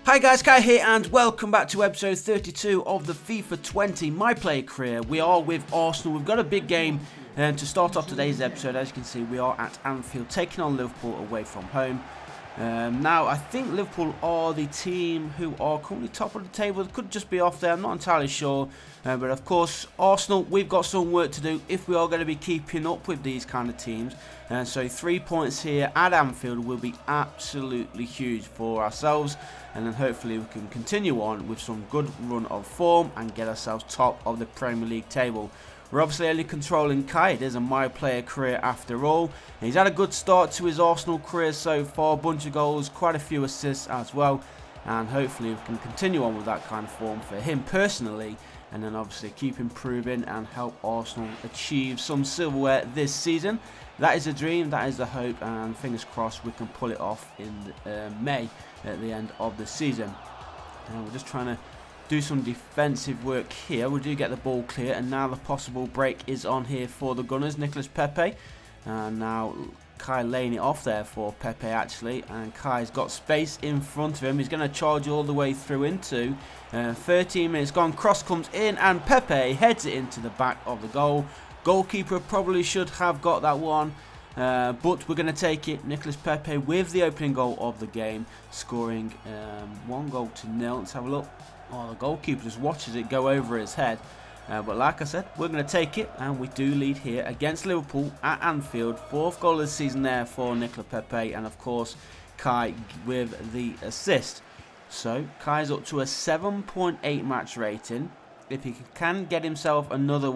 Hi guys, Kai here and welcome back to episode 32 of the FIFA 20 My Player Career. We are with Arsenal. We've got a big game to start off today's episode. As you can see, we are at Anfield taking on Liverpool away from home. Now, I think Liverpool are the team who are currently top of the table. It could just be off there, I'm not entirely sure. But of course, Arsenal, we've got some work to do if we are going to be keeping up with these kind of teams. So 3 points here at Anfield will be absolutely huge for ourselves. And then hopefully we can continue on with some good run of form and get ourselves top of the Premier League table. We're obviously only controlling Kai. It is a My Player career after all. And he's had a good start to his Arsenal career so far. A bunch of goals, quite a few assists as well. And hopefully we can continue on with that kind of form for him personally. And then obviously keep improving and help Arsenal achieve some silverware this season. That is a dream, that is the hope, and fingers crossed we can pull it off in May at the end of the season. And we're just trying to do some defensive work here. We do get the ball clear, and now the possible break is on here for the Gunners. Nicolas Pepe, and now Kai laying it off there for Pepe actually, and Kai's got space in front of him. He's going to charge all the way through into 13 minutes gone. Cross comes in and Pepe heads it into the back of the goal. Goalkeeper probably should have got that one, but we're going to take it. Nicolas Pepe with the opening goal of the game, scoring 1-0. Let's have a look. Oh, the goalkeeper just watches it go over his head. But like I said, we're going to take it, and we do lead here against Liverpool at Anfield. 4th goal of the season there for Nicolas Pepe, and of course Kai with the assist. So Kai's up to a 7.8 match rating. If he can get himself another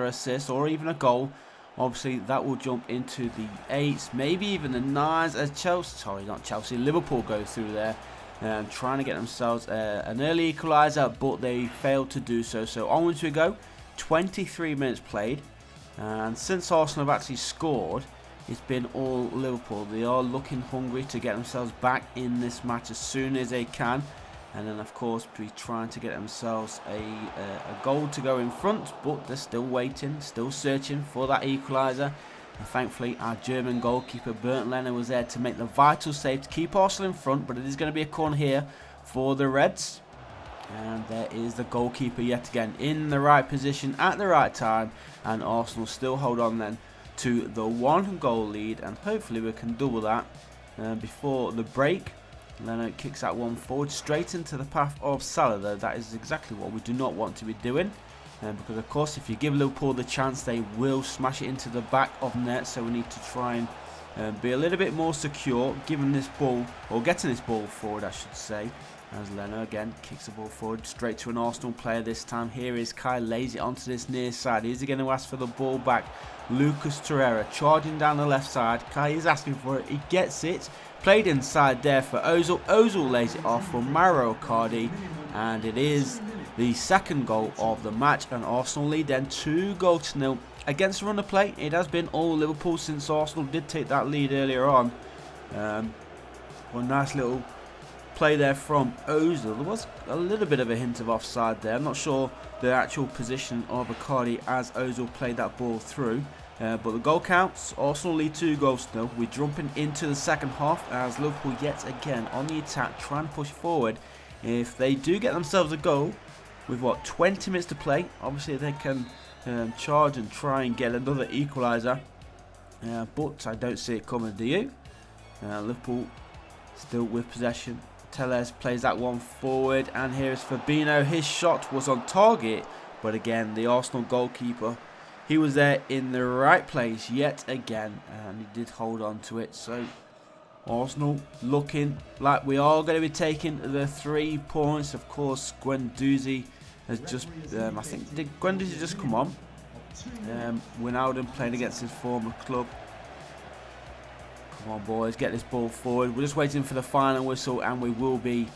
assist, or even a goal, obviously that will jump into the 8s, maybe even the 9s, as Liverpool go through there. Trying to get themselves an early equaliser, but they failed to do so. So onwards we go. 23 minutes played, and since Arsenal have actually scored, it's been all Liverpool. They are looking hungry to get themselves back in this match as soon as they can, and then of course be trying to get themselves a goal to go in front, but they're still waiting, still searching for that equaliser. And thankfully our German goalkeeper Bernd Leno was there to make the vital save to keep Arsenal in front, but it is going to be a corner here for the Reds. And there is the goalkeeper yet again in the right position at the right time, and Arsenal still hold on then to the 1-goal lead, and hopefully we can double that before the break. Leno kicks that one forward straight into the path of Salah, though that is exactly what we do not want to be doing. Because of course if you give Liverpool the chance, they will smash it into the back of net, so we need to try and be a little bit more secure giving this ball, or getting this ball forward I should say, as Leno again kicks the ball forward straight to an Arsenal player this time. Here is Kai, lays it onto this near side. Is he going to ask for the ball back? Lucas Torreira charging down the left side. Kai is asking for it, he gets it, played inside there for Ozil. Ozil lays it off for Mauro Icardi, and it is the 2nd goal of the match, and Arsenal lead then 2-0 against the run of play. It has been all Liverpool since Arsenal did take that lead earlier on. One nice little play there from Ozil. There was a little bit of a hint of offside there. I'm not sure the actual position of Icardi as Ozil played that ball through. But the goal counts. Arsenal lead 2-0. We're jumping into the second half as Liverpool yet again on the attack, trying to push forward. If they do get themselves a goal with 20 minutes to play, obviously they can charge and try and get another equaliser, but I don't see it coming, do you? Liverpool still with possession. Telles plays that one forward, and here is Fabinho. His shot was on target, but again the Arsenal goalkeeper, he was there in the right place yet again, and he did hold on to it. So Arsenal looking like we are going to be taking the 3 points. Of course, Guendouzi has just, I think, did Guendouzi just come on? Wijnaldum playing against his former club. Come on boys, get this ball forward. We're just waiting for the final whistle, and we will be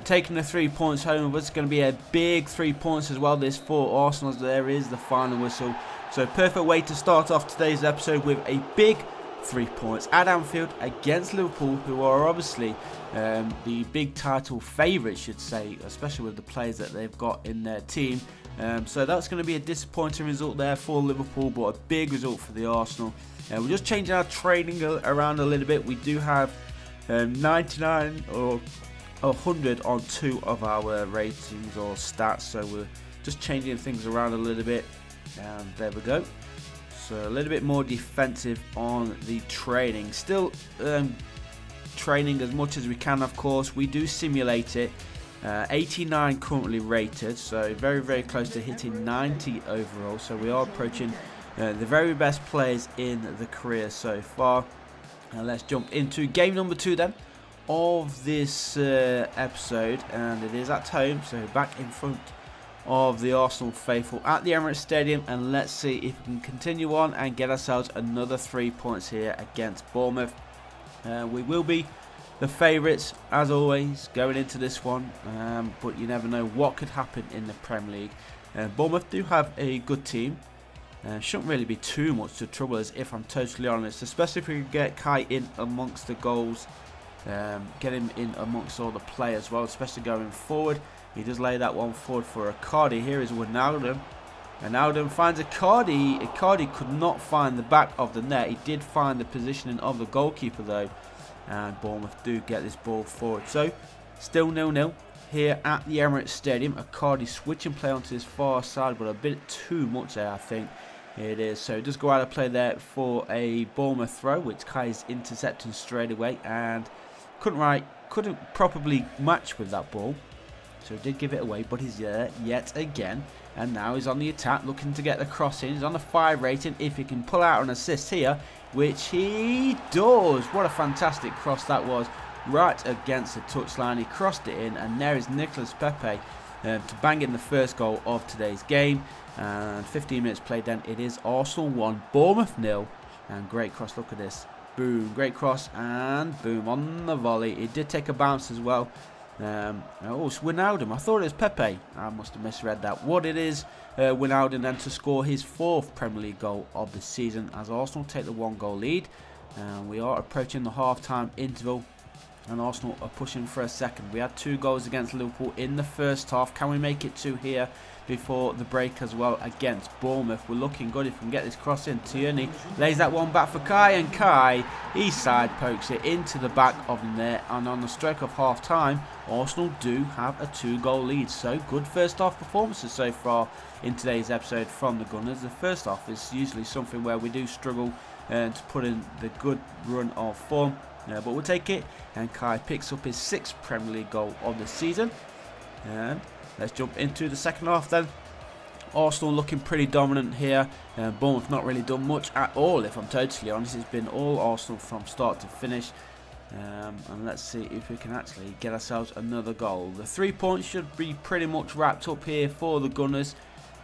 taking the 3 points home. But it's going to be a big 3 points as well, this for Arsenal, as there is the final whistle. So perfect way to start off today's episode with a big 3 points at Anfield against Liverpool, who are obviously the big title favourites, should say, especially with the players that they've got in their team. So that's going to be a disappointing result there for Liverpool, but a big result for the Arsenal. We're just changing our training around a little bit. We do have 99 or 100 on 2 of our ratings or stats, so we're just changing things around a little bit, and there we go. So a little bit more defensive on the training, still training as much as we can. Of course, we do simulate it. 89 currently rated, so very close to hitting 90 overall, so we are approaching the very best players in the career so far. And let's jump into game number 2 then of this episode, and it is at home, so back in front of the Arsenal faithful at the Emirates Stadium, and let's see if we can continue on and get ourselves another 3 points here against Bournemouth. We will be the favourites as always going into this one, but you never know what could happen in the Premier League. Bournemouth do have a good team. Shouldn't really be too much to trouble us, if I'm totally honest, especially if we can get Kai in amongst the goals, get him in amongst all the play as well, especially going forward. He does lay that one forward for Icardi. Here is Wijnaldum. Wijnaldum finds Icardi. Icardi could not find the back of the net. He did find the positioning of the goalkeeper though, and Bournemouth do get this ball forward. So still 0-0 here at the Emirates Stadium. Icardi switching play onto his far side, but a bit too much there, I think it is. So just go out of play there for a Bournemouth throw, which Kai is intercepting straight away, and couldn't properly match with that ball. So he did give it away, but he's there yet again. And now he's on the attack, looking to get the cross in. He's on a 5 rating. If he can pull out an assist here, which he does. What a fantastic cross that was. Right against the touchline. He crossed it in, and there is Nicolas Pepe to bang in the first goal of today's game. And 15 minutes played then. It is Arsenal 1, Bournemouth 0. And great cross. Look at this. Boom. Great cross. And boom on the volley. It did take a bounce as well. Oh, it's Wijnaldum. I thought it was Pepe. I must have misread that. What it is, Wijnaldum then to score his 4th Premier League goal of the season as Arsenal take the 1-goal lead. We are approaching the half-time interval, and Arsenal are pushing for a second. We had 2 goals against Liverpool in the first half. Can we make it 2 here before the break as well against Bournemouth? We're looking good if we can get this cross in. Tierney lays that one back for Kai, and Kai, he side pokes it into the back of the net, and on the stroke of half time, Arsenal do have a 2-goal lead. So good first half performances so far in today's episode from the Gunners. The first half is usually something where we do struggle to put in the good run of form, but we'll take it, and Kai picks up his 6th Premier League goal of the season. And let's jump into the second half then. Arsenal looking pretty dominant here. Bournemouth not really done much at all, if I'm totally honest. It's been all Arsenal from start to finish. And let's see if we can actually get ourselves another goal. The 3 points should be pretty much wrapped up here for the Gunners.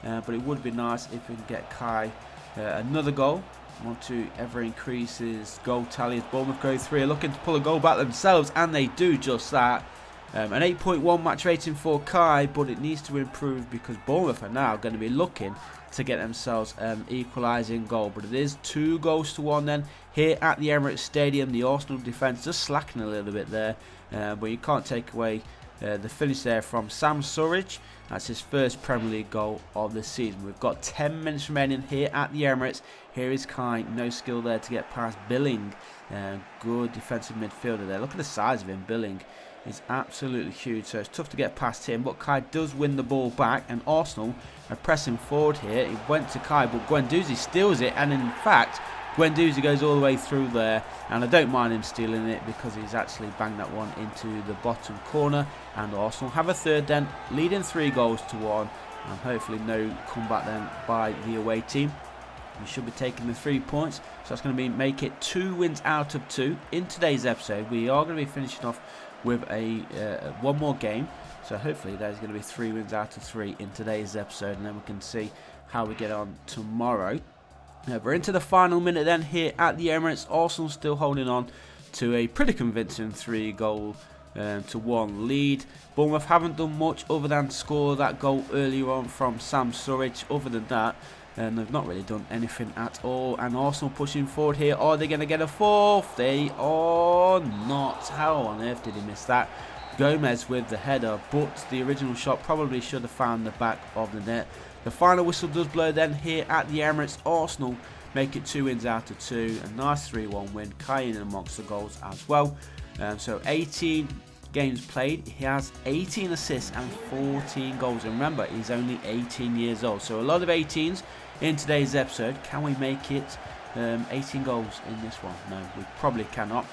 But it would be nice if we can get Kai another goal. Want to ever increase his goal tally as Bournemouth go 3, looking to pull a goal back themselves, and they do just that. An 8.1 match rating for Kai, but it needs to improve because Bournemouth are now going to be looking to get themselves equalising goal. But it is 2-1 then here at the Emirates Stadium. The Arsenal defence just slacking a little bit there, but you can't take away the finish there from Sam Surridge. That's his 1st Premier League goal of the season. We've got 10 minutes remaining here at the Emirates. Here is Kai, no skill there to get past Billing. Good defensive midfielder there. Look at the size of him. Billing is absolutely huge, so it's tough to get past him, but Kai does win the ball back, and Arsenal are pressing forward here. He went to Kai, but Guendouzi steals it, and in fact Guendouzi goes all the way through there, and I don't mind him stealing it because he's actually banged that one into the bottom corner, and Arsenal have a 3rd then, leading 3-1, and hopefully no comeback then by the away team. We should be taking the 3 points, so that's going to make it 2 wins out of 2 in today's episode. We are going to be finishing off with a 1 more game, so hopefully there's going to be 3 wins out of 3 in today's episode, and then we can see how we get on tomorrow. We're into the final minute then here at the Emirates. Arsenal still holding on to a pretty convincing 3-1 lead. Bournemouth haven't done much other than score that goal earlier on from Sam Surridge. Other than that, and they've not really done anything at all. And Arsenal pushing forward here. Are they going to get a 4th? They are not. How on earth did he miss that? Gomez with the header, but the original shot probably should have found the back of the net. The final whistle does blow then here at the Emirates. Arsenal make it 2 wins out of 2. A nice 3-1 win. Kai in amongst the goals as well. So 18 games played, he has 18 assists and 14 goals. And remember, he's only 18 years old. So a lot of 18s in today's episode. Can we make it 18 goals in this one? No, we probably cannot.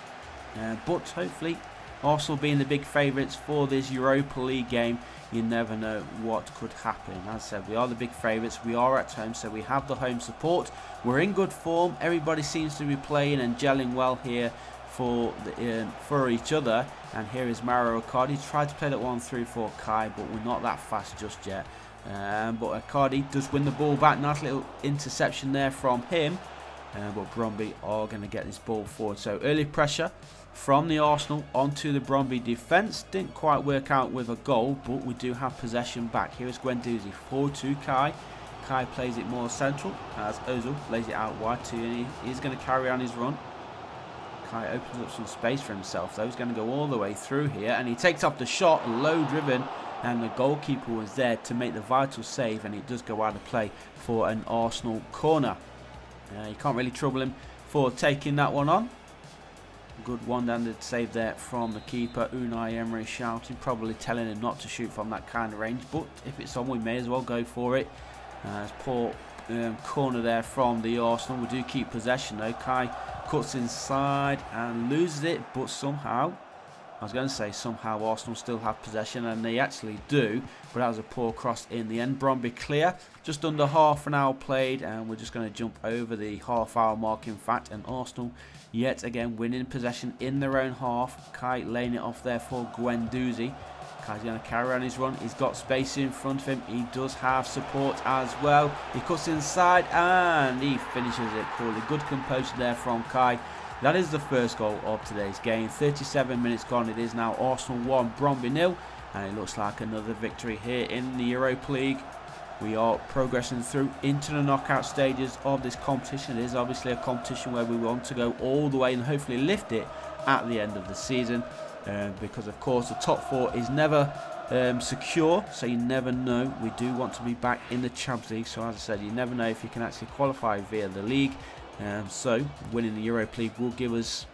But hopefully, Arsenal being the big favourites for this Europa League game, you never know what could happen. As I said, we are the big favourites. We are at home, so we have the home support. We're in good form. Everybody seems to be playing and gelling well here for each other. And here is Mario Icardi. Tried to play that one through for Kai, but we're not that fast just yet. But Icardi does win the ball back. Nice little interception there from him. But Bromby are going to get this ball forward. So early pressure from the Arsenal onto the Bromby defence. Didn't quite work out with a goal, but we do have possession back. Here is Guendouzi forward to Kai. Kai plays it more central as Ozil lays it out wide to him. He's going to carry on his run. Kai opens up some space for himself though. He's going to go all the way through here, and he takes off the shot, low driven, and the goalkeeper was there to make the vital save, and it does go out of play for an Arsenal corner. You can't really trouble him for taking that one on. Good one-handed save there from the keeper. Unai Emery shouting, probably telling him not to shoot from that kind of range, but if it's on, we may as well go for it. It's poor corner there from the Arsenal. We do keep possession though. Kai cuts inside and loses it, but somehow, I was going to say somehow Arsenal still have possession, and they actually do, but that was a poor cross in the end. Bromby clear, just under half an hour played, and we're just going to jump over the half-hour mark in fact, and Arsenal yet again winning possession in their own half. Kai laying it off there for Guendouzi. Kai's going to carry on his run. He's got space in front of him. He does have support as well. He cuts inside and he finishes it coolly. Good composure there from Kai. That is the first goal of today's game. 37 minutes gone. It is now Arsenal 1, Bromby 0. And it looks like another victory here in the Europa League. We are progressing through into the knockout stages of this competition. It is obviously a competition where we want to go all the way and hopefully lift it at the end of the season. Because of course the top 4 is never secure, so you never know. We do want to be back in the Champions League, so as I said, you never know if you can actually qualify via the league. So winning the Europa League will give us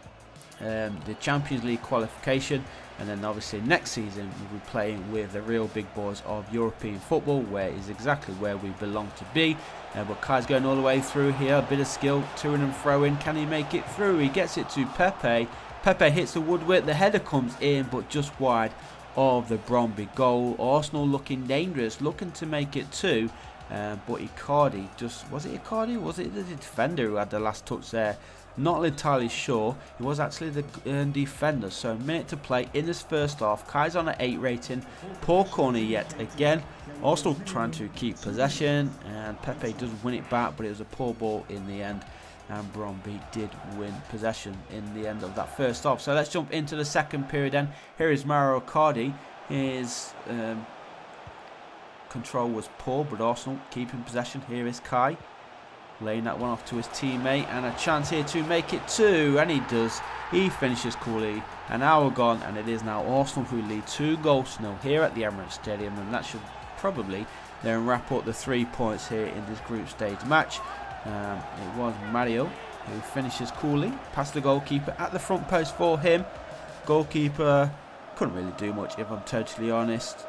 the Champions League qualification, and then obviously next season we'll be playing with the real big boys of European football, where is exactly where we belong to be. But Kai's going all the way through here, a bit of skill, to and fro in. Can he make it through? He gets it to Pepe. Pepe hits the woodwork, the header comes in, but just wide of the Bromby goal. Arsenal looking dangerous, looking to make it 2, but Icardi was it Icardi? Was it the defender who had the last touch there? Not entirely sure. It was actually the defender. So a minute to play in this first half. Kai's on an 8 rating. Poor corner yet again. Arsenal trying to keep possession, and Pepe does win it back, but it was a poor ball in the end. And Bromby did win possession in the end of that first half. So let's jump into the second period then. Here is Mario Icardi. His control was poor, but Arsenal keeping possession. Here is Kai, laying that one off to his teammate, and a chance here to make it 2, and he does. He finishes coolly. An hour gone, and it is now Arsenal who lead 2-0 here at the Emirates Stadium, and that should probably then wrap up the 3 points here in this group stage match. It was Mario who finishes coolly past the goalkeeper at the front post for him. Goalkeeper couldn't really do much, if I'm totally honest.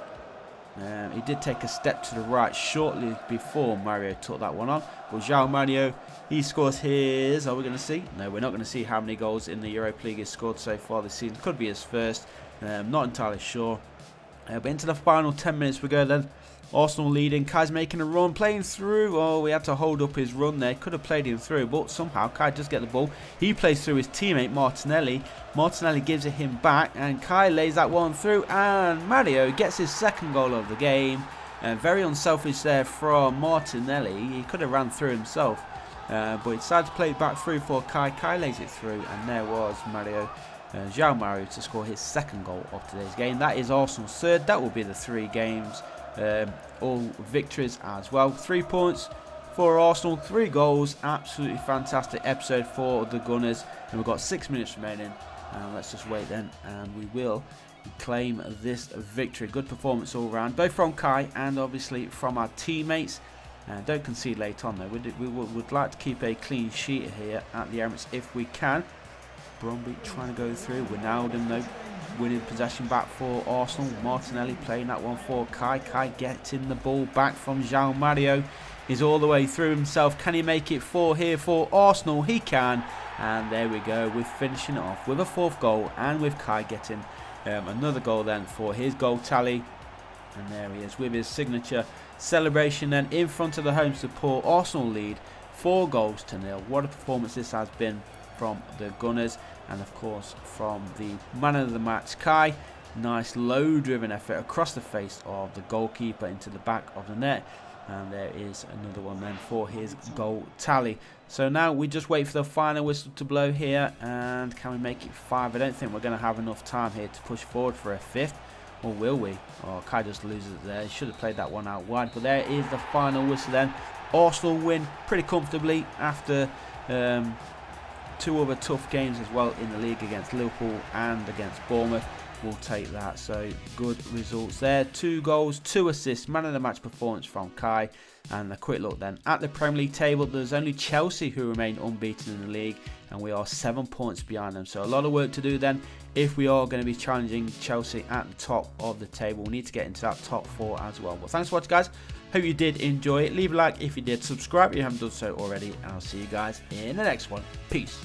He did take a step to the right shortly before Mario took that one on. But João Mario, he scores his. Are we going to see? No, we're not going to see how many goals in the Europa League he's scored so far this season. Could be his first. Not entirely sure. But into the final 10 minutes we go then. Arsenal leading. Kai's making a run, playing through. Oh, we had to hold up his run there. Could have played him through, but somehow Kai does get the ball. He plays through his teammate Martinelli. Martinelli gives it him back, and Kai lays that one through, and Mario gets his second goal of the game. Very unselfish there from Martinelli. He could have ran through himself, but he decided to play it back through for Kai. Kai lays it through, and there was Mario. João Mario to score his second goal of today's game. That is Arsenal's third. That will be the 3 games. All victories as well. 3 points for Arsenal, 3 goals. Absolutely fantastic episode for the Gunners, and we've got 6 minutes remaining. Let's just wait then, and we will claim this victory. Good performance all round, both from Kai and obviously from our teammates. Don't concede late on though. We would like to keep a clean sheet here at the Emirates if we can. Bromby trying to go through. Wijnaldum though winning possession back for Arsenal. Martinelli playing that one for Kai. Kai getting the ball back from João Mario. He's all the way through himself. Can he make it 4 here for Arsenal? He can. And there we go. We're finishing it off with a 4th goal and with Kai getting another goal then for his goal tally. And there he is with his signature celebration then in front of the home support. Arsenal lead 4-0. What a performance this has been from the Gunners, and of course from the man of the match, Kai. Nice low driven effort across the face of the goalkeeper into the back of the net, and there is another one then for his goal tally. So now we just wait for the final whistle to blow here, and can we make it 5? I don't think we're going to have enough time here to push forward for a 5th, or will we? Oh, Kai just loses it there. He should have played that one out wide, but there is the final whistle then. Arsenal win pretty comfortably after 2 other tough games as well in the league against Liverpool and against Bournemouth. We'll take that. So good results there. 2 goals, 2 assists, man of the match performance from Kai. And a quick look then at the Premier League table. There's only Chelsea who remain unbeaten in the league, and we are 7 points behind them. So a lot of work to do then if we are going to be challenging Chelsea at the top of the table. We need to get into that top 4 as well. But thanks for watching, guys. Hope you did enjoy it. Leave a like if you did. Subscribe if you haven't done so already. And I'll see you guys in the next one. Peace.